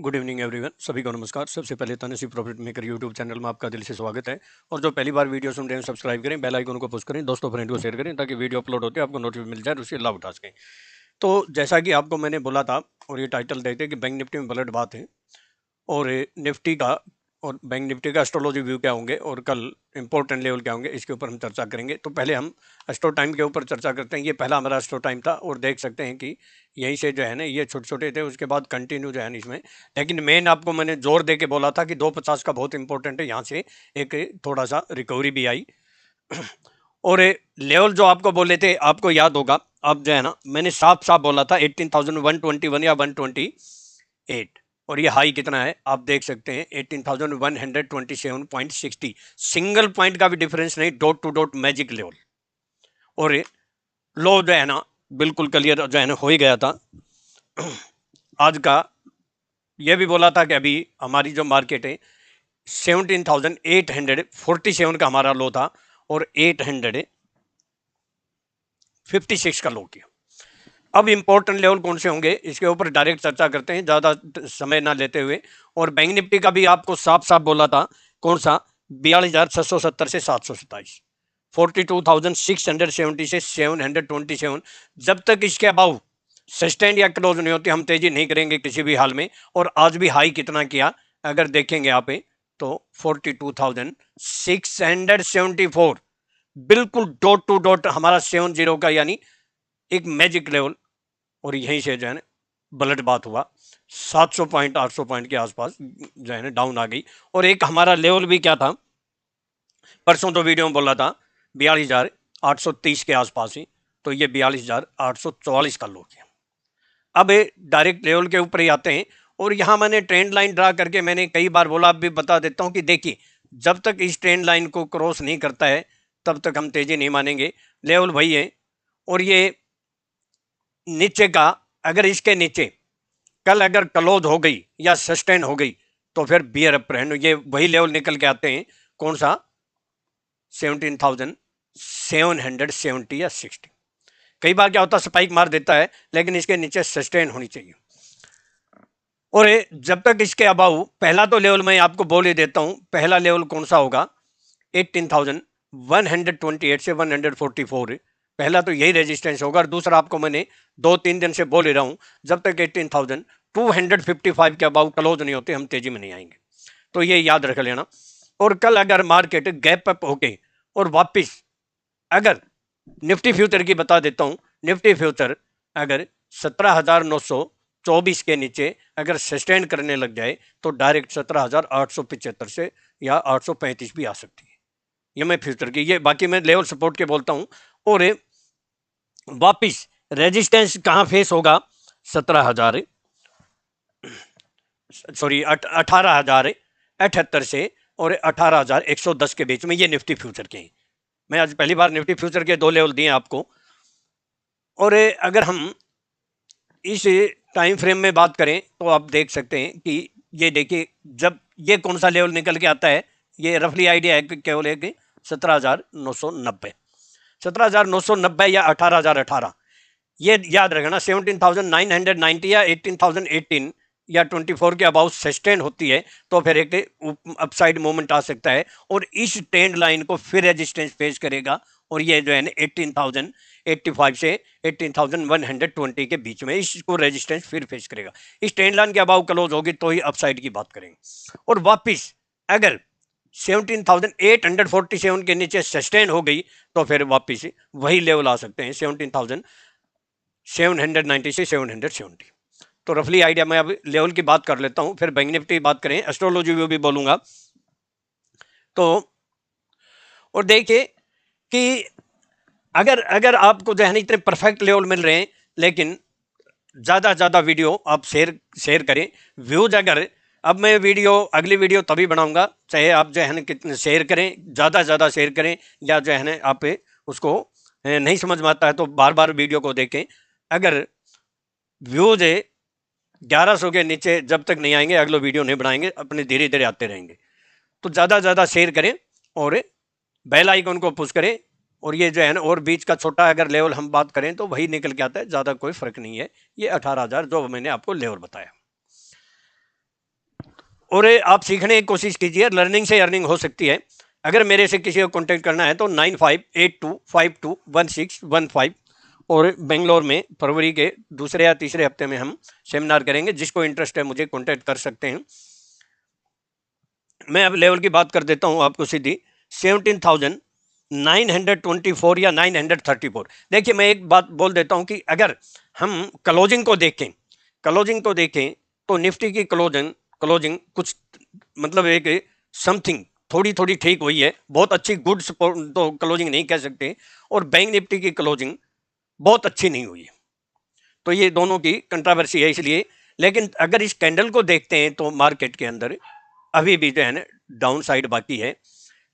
Good evening everyone, सभी को नमस्कार। सबसे पहले Tanishq profit maker YouTube channel में आपका दिल से स्वागत है। और जो पहली बार वीडियो सुन रहे हैं सब्सक्राइब करें, बेल आइकन को पुश करें, दोस्तों फ्रेंड को शेयर करें ताकि वीडियो अपलोड होते आपको नोटिफिकेशन मिल जाए और उससे लाभ उठा सकें। तो जैसा कि आपको मैंने बोला था और ये टाइटल देते कि बैंक निफ्टी में बुलेट बात है और निफ्टी का और बैंक निफ्टी का एस्ट्रोलॉजी व्यू क्या होंगे और कल इंपॉर्टेंट लेवल क्या होंगे, इसके ऊपर हम चर्चा करेंगे। तो पहले हम एस्ट्रो टाइम के ऊपर चर्चा करते हैं। ये पहला हमारा एस्ट्रो टाइम था और देख सकते हैं कि यहीं से जो है ना ये छोटे छोटे थे, उसके बाद कंटिन्यू जो है ना इसमें, लेकिन मेन आपको मैंने जोर दे के बोला था कि 250 का बहुत इंपॉर्टेंट है। यहाँ से एक थोड़ा सा रिकवरी भी आई और लेवल जो आपको बोले थे आपको याद होगा। अब जो है ना मैंने साफ साफ बोला था 18,121 या 128 और ये हाई कितना है आप देख सकते हैं 18,127.60। सिंगल पॉइंट का भी डिफरेंस नहीं, dot to dot magic level. और लो जो है ना बिल्कुल क्लियर जो है ना हो ही गया था। आज का ये भी बोला था कि अभी हमारी जो मार्केट है 17,847 का हमारा लो था और 856 का लो किया। अब इंपॉर्टेंट लेवल कौन से होंगे इसके ऊपर डायरेक्ट चर्चा करते हैं, ज़्यादा समय ना लेते हुए। और बैंक निफ्टी का भी आपको साफ साफ बोला था, कौन सा, 42,670 से 727, 42,670 से 727। जब तक इसके अबाउ सस्टेन या क्लोज नहीं होती हम तेजी नहीं करेंगे किसी भी हाल में। और आज भी हाई कितना किया अगर देखेंगे यहाँ पे तो 42,674, बिल्कुल डॉट टू डॉट हमारा 70 का यानी एक मैजिक लेवल। और यहीं से जो है ना बुलेट बात हुआ 700 पॉइंट 800 पॉइंट के आसपास जो है ना डाउन आ गई। और एक हमारा लेवल भी क्या था, परसों तो वीडियो में बोला था 42,830 के आसपास ही, तो ये 42,844 का लो किया। अब डायरेक्ट लेवल के ऊपर ही आते हैं और यहाँ मैंने ट्रेंड लाइन ड्रा करके मैंने कई बार बोला, अब भी बता देता हूँ कि देखिए जब तक इस ट्रेंड लाइन को क्रॉस नहीं करता है तब तक हम तेजी नहीं मानेंगे। लेवल वही है और ये नीचे का अगर इसके नीचे कल अगर क्लोज हो गई या सस्टेन हो गई तो फिर बियर अप ट्रेंड, ये वही लेवल निकल के आते हैं, कौन सा, 17,770 या 60। कई बार क्या होता है स्पाइक मार देता है लेकिन इसके नीचे सस्टेन होनी चाहिए। और जब तक इसके अबाउ, पहला तो लेवल मैं आपको बोल ही देता हूं, पहला लेवल कौन सा होगा 18,128 से 144, पहला तो यही रेजिस्टेंस होगा। और दूसरा आपको मैंने 2-3 दिन से बोल ही रहा हूं, जब तक 18,255 के अबाउ क्लोज नहीं होते हम तेजी में नहीं आएंगे, तो ये याद रख लेना। और कल अगर मार्केट गैप अप होके और वापिस, अगर निफ्टी फ्यूचर की बता देता हूं, निफ्टी फ्यूचर अगर 17,924 के नीचे अगर सस्टेन करने लग जाए तो डायरेक्ट 17,875 से या 835 भी आ सकती है। ये मैं फ्यूचर की, ये बाकी मैं लेवल सपोर्ट के बोलता हूं। और वापिस रेजिस्टेंस कहां फेस होगा, 17,000 सॉरी 18,078 से और 18,110 के बीच में, ये निफ्टी फ्यूचर के हैं। मैं आज पहली बार निफ्टी फ्यूचर के 2 लेवल दिए आपको। और अगर हम इस टाइम फ्रेम में बात करें तो आप देख सकते हैं कि ये देखिए जब ये कौन सा लेवल निकल के आता है, ये रफली आइडिया है कि केवल है कि 17,990, 17,990 या 18,018, ये याद रखना। 17,990 या 18,018 या 24 के अबाउट सस्टेन होती है तो फिर एक अपसाइड मूवमेंट आ सकता है और इस ट्रेंड लाइन को फिर रेजिस्टेंस फेस करेगा। और ये जो है ना 18,085 से 18,120 के बीच में इसको रेजिस्टेंस फिर फेस करेगा। इस ट्रेंड लाइन के अबाउ क्लोज होगी तो ही अपसाइड की बात करेंगे। और वापिस अगर 17,847 के नीचे सस्टेन हो गई तो फिर वापिस वही लेवल आ सकते हैं 17,790 से 770। तो रफली आइडिया मैं अब लेवल की बात कर लेता हूं, फिर बैंक निफ्टी की बात करें, एस्ट्रोलॉजी व्यू भी बोलूंगा। तो और देखिए कि अगर अगर आपको जो है ना इतने परफेक्ट लेवल मिल रहे हैं, लेकिन ज़्यादा वीडियो आप शेयर करें, व्यूज अगर, अब मैं वीडियो अगली वीडियो तभी बनाऊंगा चाहे आप जो है ना कितने शेयर करें, ज़्यादा शेयर करें, या जो है ना आप उसको नहीं समझ में आता है तो बार बार वीडियो को देखें। अगर व्यूज 1100 के नीचे जब तक नहीं आएंगे अगला वीडियो नहीं बनाएंगे, अपने धीरे धीरे आते रहेंगे। तो ज़्यादा शेयर करें और बेल आइकन को पुश करें। और ये जो है ना और बीच का छोटा अगर लेवल हम बात करें तो वही निकल के आता है, ज़्यादा कोई फर्क नहीं है। ये 18,000 जो मैंने आपको लेवल बताया। और आप सीखने की कोशिश कीजिए, लर्निंग से अर्निंग हो सकती है। अगर मेरे से किसी को कॉन्टेक्ट करना है तो 9582521615, और बेंगलोर में फरवरी के दूसरे या तीसरे हफ्ते में हम सेमिनार करेंगे। जिसको इंटरेस्ट है मुझे कॉन्टेक्ट कर सकते हैं। मैं अब लेवल की बात कर देता हूं आपको सीधी। 17,924 या 934। देखिए मैं एक बात बोल देता हूं कि अगर हम क्लोजिंग को देखें तो निफ्टी की क्लोजिंग कुछ मतलब एक समथिंग थोड़ी थोड़ी ठीक हुई है, बहुत अच्छी गुड तो क्लोजिंग नहीं कह सकते, और बैंक निफ्टी की क्लोजिंग बहुत अच्छी नहीं हुई है। तो ये दोनों की कंट्रोवर्सी है इसलिए। लेकिन अगर इस कैंडल को देखते हैं तो मार्केट के अंदर अभी भी जो है ना डाउन साइड बाकी है।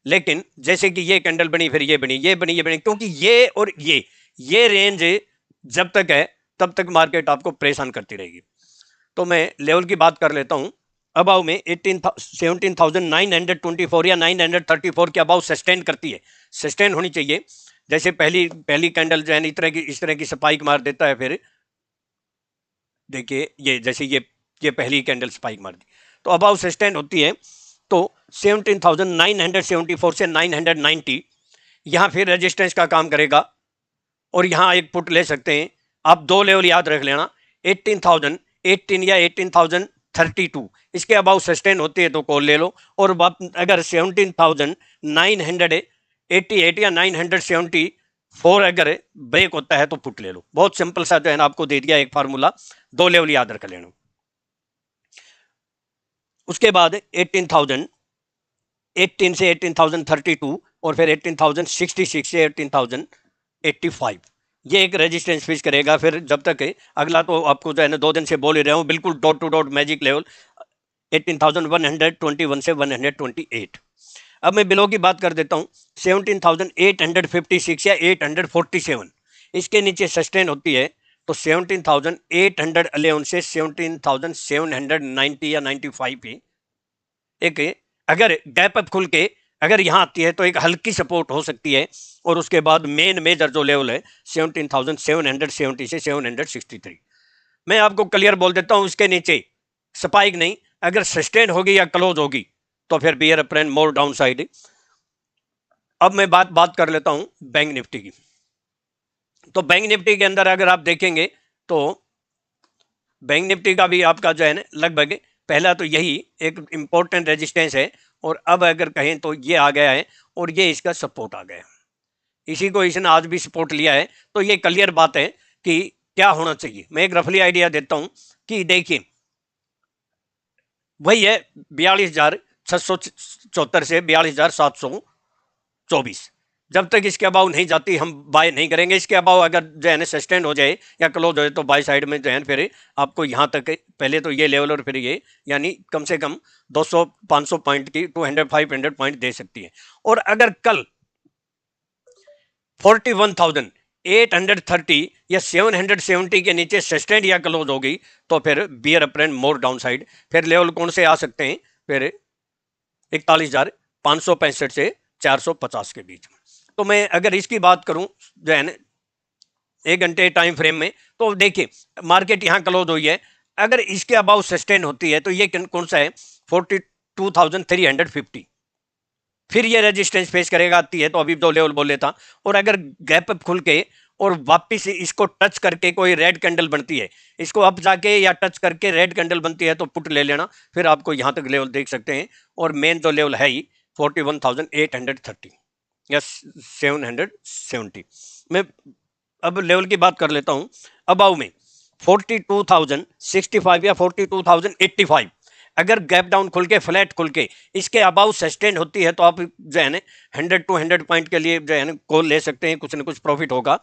लेकिन जैसे कि ये कैंडल बनी, फिर ये बनी, ये बनी, ये बनी, क्योंकि ये और ये रेंज जब तक है तब तक मार्केट आपको परेशान करती रहेगी। तो मैं लेवल की बात कर लेता हूं। अबाव में 17,924 या 934 के अबाव सस्टेन करती है, सस्टेन होनी चाहिए। जैसे पहली कैंडल जो है इस तरह की स्पाइक मार देता है, फिर देखिए ये जैसे ये पहली कैंडल स्पाइक मार दी, तो अबाव सस्टेन होती है। तो 17,974 से 990 यहां फिर रेजिस्टेंस का काम करेगा, और यहां एक पुट ले सकते हैं आप। दो लेवल याद रख लेना, 18,018 या 18,032, इसके अबाउ सस्टेन होती है तो कॉल ले लो। और अगर 17,988 या 974 अगर ब्रेक होता है तो पुट ले लो। बहुत सिंपल सा जो है ना आपको दे दिया एक फार्मूला, दो लेवल याद रख लेना। उसके बाद 18,018 से 18,032, और फिर 18,066 से 18,085 ये एक रेजिस्टेंस फिक्स करेगा। फिर जब तक अगला तो आपको जो है ना 2 दिन से बोल ही रहा हूं, बिल्कुल dot to dot magic level 18,121 से 128। अब मैं बिलो की बात कर देता हूं। 17,856 या 847 इसके नीचे सस्टेन होती है तो 17,811 से 17,790 या 95 पे एक अगर गैप अप खुल के अगर यहां आती है तो एक हल्की सपोर्ट हो सकती है। और उसके बाद मेन मेजर जो लेवल है 17,770 से 763। मैं आपको क्लियर बोल देता हूं, इसके नीचे स्पाइक नहीं, अगर सस्टेन होगी या क्लोज होगी तो फिर बियर अप्रैन मोर डाउन साइड। अब मैं बात कर लेता हूं बैंक निफ्टी की। तो बैंक निफ्टी के अंदर अगर आप देखेंगे तो बैंक निफ्टी का भी आपका जो है ना लगभग पहला तो यही एक इंपॉर्टेंट रेजिस्टेंस है, और अब अगर कहें तो ये आ गया है, और ये इसका सपोर्ट आ गया है। इसी को इसने आज भी सपोर्ट लिया है। तो ये क्लियर बात है कि क्या होना चाहिए। मैं एक रफली आइडिया देता हूं कि देखिए वही है 42,674 से 42,724। जब तक इसके अबाउ नहीं जाती हम बाय नहीं करेंगे। इसके अबाउ अगर जो है ना सस्टेन हो जाए या क्लोज हो जाए तो बाय साइड में जो है फिर आपको यहाँ तक पहले तो ये लेवल और फिर ये, यानी कम से कम 200-500 पॉइंट की 200-500 पॉइंट दे सकती है। और अगर कल 41,830 या 770 के नीचे सस्टेन या क्लोज होगी तो फिर बियर अप्रैन मोर डाउन साइड। फिर लेवल कौन से आ सकते हैं, फिर 41,565 से 450 के बीच में। तो मैं अगर इसकी बात करूं जो है ना 1 घंटे टाइम फ्रेम में, तो देखिए मार्केट यहां क्लोज हुई है। अगर इसके अबाउ सस्टेन होती है तो ये कौन सा है 42,350, फिर ये रेजिस्टेंस फेस करेगा, आती है तो अभी दो लेवल बोल लेता। और अगर गैप अप खुल के और वापिस इसको टच करके कोई रेड कैंडल बनती है, इसको अप जाके या टच करके रेड कैंडल बनती है तो पुट ले लेना, फिर आपको यहां तक लेवल देख सकते हैं। और मेन जो लेवल है ही 41,830 या 770। मैं अब लेवल की बात कर लेता हूं। अबाउ में 42,065 या 42,085 अगर गैप डाउन खुल के फ्लैट खुल के इसके अबाउ सस्टेन होती है तो आप जो है ना 100-200 पॉइंट के लिए जो है ना कॉल ले सकते हैं, कुछ ना कुछ प्रॉफिट होगा।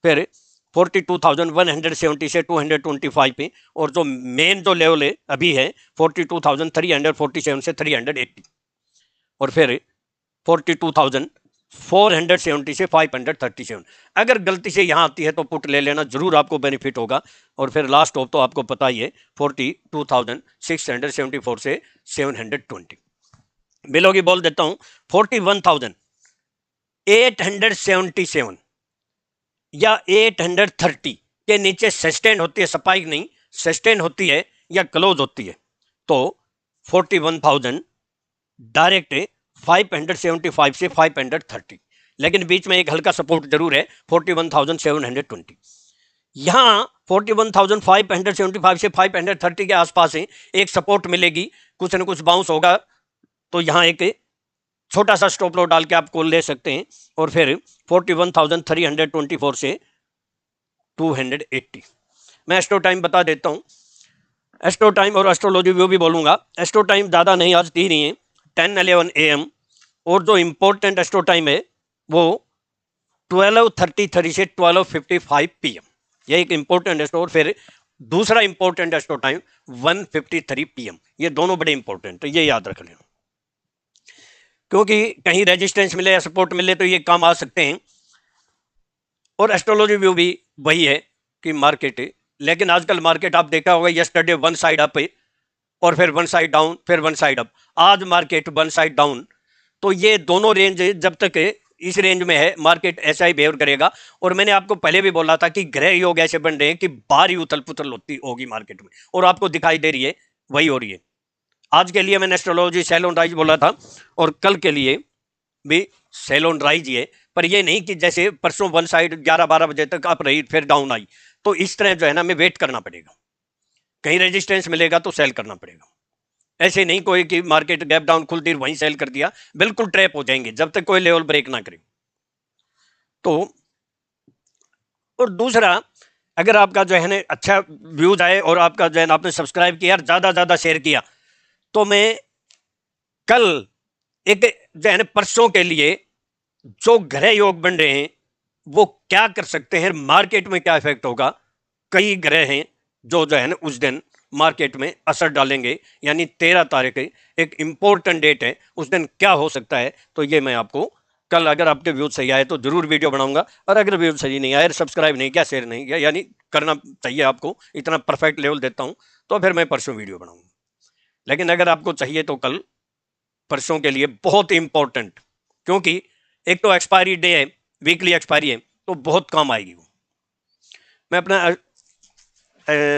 फिर 42,170 से 225 पे, और जो मेन जो लेवल है अभी है 42,347 से 380, और फिर 42,470 से 537। अगर गलती से यहां आती है तो पुट ले लेना, जरूर आपको बेनिफिट होगा। और फिर लास्ट ऑफ तो आपको पता ही है 42,674 से 720। बिलो की बोल देता हूं 41,877 या 830 के नीचे सस्टेन होती है, स्पाइक नहीं, सस्टेन होती है या क्लोज होती है तो 41,000 डायरेक्ट 575 से 530, लेकिन बीच में एक हल्का सपोर्ट जरूर है 41,720। यहाँ 41,575 से 530 के आसपास है, एक सपोर्ट मिलेगी, कुछ न कुछ बाउंस होगा तो यहाँ एक छोटा सा स्टॉप लॉस डाल के आप कॉल ले सकते हैं, और फिर 41,324 से 280। मैं एस्ट्रो टाइम बता देता हूँ, एस्ट्रो टाइम और एस्ट्रोलॉजी व्यू भी बोलूंगा। एस्ट्रो टाइम ज़्यादा नहीं, आज 3 ही है, 10:11 AM, और जो इम्पोर्टेंट एस्ट्रो टाइम है वो 12:33 से 12:55 PM, ये एक इम्पोर्टेंट एस्ट्रो। और फिर दूसरा इम्पोर्टेंट एस्ट्रो टाइम 1:53 PM, ये दोनों बड़े इंपॉर्टेंट है, ये याद रख लेना, क्योंकि कहीं रेजिस्टेंस मिले या सपोर्ट मिले तो ये काम आ सकते हैं। और एस्ट्रोलॉजी व्यू भी वही है कि मार्केट है, लेकिन आजकल मार्केट आप देखा होगा, यस्टरडे वन साइड अप है और फिर वन साइड डाउन, फिर वन साइड अप, आज मार्केट वन साइड डाउन। तो ये दोनों रेंज जब तक इस रेंज में है मार्केट ऐसा ही बिहेव करेगा। और मैंने आपको पहले भी बोला था कि ग्रह योग ऐसे बन रहे हैं कि भारी उथल पुथल होती होगी मार्केट में, और आपको दिखाई दे रही है वही हो रही है। आज के लिए मैंने एस्ट्रोलॉजी सेल ऑन राइज बोला था, और कल के लिए भी सेल ऑन राइज ही है, पर ये नहीं कि जैसे परसों वन साइड 11-12 बजे तक अप रही फिर डाउन आई, तो इस तरह जो है ना हमें वेट करना पड़ेगा, कहीं रेजिस्टेंस मिलेगा तो सेल करना पड़ेगा। ऐसे नहीं कोई कि मार्केट गैप डाउन खुलती वहीं सेल कर दिया, बिल्कुल ट्रैप हो जाएंगे जब तक कोई लेवल ब्रेक ना करे। तो और दूसरा, अगर आपका जो है ना अच्छा व्यूज आए और आपका जो है ना आपने सब्सक्राइब किया, ज्यादा शेयर किया, तो मैं कल एक जो है ना परसों के लिए जो ग्रह योग बन रहे हैं वो क्या कर सकते हैं, मार्केट में क्या इफेक्ट होगा, कई ग्रह हैं जो है ना उस दिन मार्केट में असर डालेंगे, यानी 13 तारीख एक इंपॉर्टेंट डेट है, उस दिन क्या हो सकता है, तो ये मैं आपको कल, अगर आपके व्यूज सही आए तो जरूर वीडियो बनाऊंगा, और अगर व्यूज सही नहीं आए, सब्सक्राइब नहीं किया, शेयर नहीं किया, यानी करना चाहिए आपको, इतना परफेक्ट लेवल देता हूं, तो फिर मैं परसों वीडियो बनाऊंगा। लेकिन अगर आपको चाहिए तो कल परसों के लिए बहुत इंपॉर्टेंट, क्योंकि एक तो एक्सपायरी डे है, वीकली एक्सपायरी है, तो बहुत काम आएगी वो।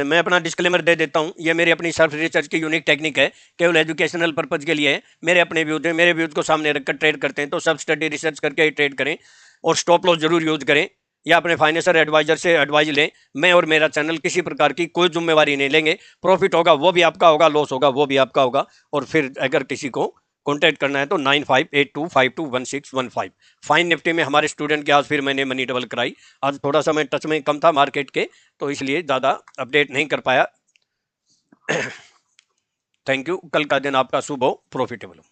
मैं अपना डिस्क्लेमर दे देता हूं, ये मेरी अपनी सेल्फ रिसर्च की यूनिक टेक्निक है, केवल एजुकेशनल पर्पज के लिए है, मेरे अपने व्यूज हैं, मेरे व्यूज को सामने रखकर ट्रेड करते हैं, तो सब स्टडी रिसर्च करके ही ट्रेड करें, और स्टॉप लॉस जरूर यूज करें, या अपने फाइनेंशियल एडवाइजर से एडवाइज लें। मैं और मेरा चैनल किसी प्रकार की कोई जिम्मेवारी नहीं लेंगे, प्रॉफिट होगा वो भी आपका होगा, लॉस होगा वो भी आपका होगा। और फिर अगर किसी को कॉन्टैक्ट करना है तो 9582521615। फाइन निफ्टी में हमारे स्टूडेंट के आज फिर मैंने मनी डबल कराई, आज थोड़ा सा मैं टच में कम था मार्केट के, तो इसलिए ज़्यादा अपडेट नहीं कर पाया। थैंक यू, कल का दिन आपका शुभ हो, प्रॉफिटेबल हो।